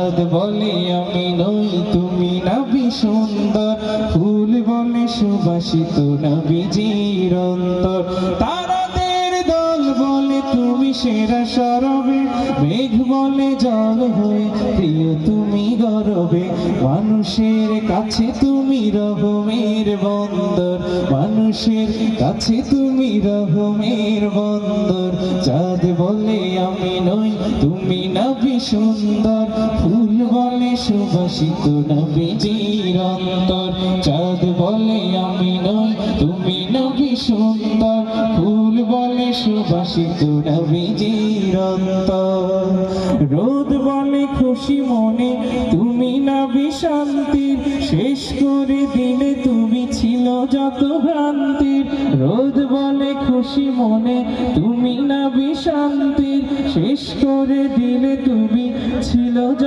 চাঁদ বলে আমি নই তুমি নবী সুন্দর, ফুল বলে সুবাসিত নবীজির অন্তর। তারাদের দল বলে তুমি সেরা সরবে, মেঘ বলে জল হয়ে প্রিয় তুমি গরবে। মানুষের কাছে তুমি রহমের বন্দর, মানুষের কাছে তুমি রহমের বন্দর। চাঁদ বলে আমি নই তুমি নবী সুন্দর, ফুল বলে সুবাসিত নবীজির অন্তর। চাঁদ বলে আমি নই তুমি নবী সুন্দর, ফুল বলে সুবাসিত নবীজির অন্তর। রোদ বলে খুশি মনে তুমি নবী শান্তির, শেষ করে দিলে তুমি ছিল যত ভ্রান্তির। রোদ বলে খুশি মনে তুমি নবী শান্তির, শেষ করে দিলে তুমি ছিল যত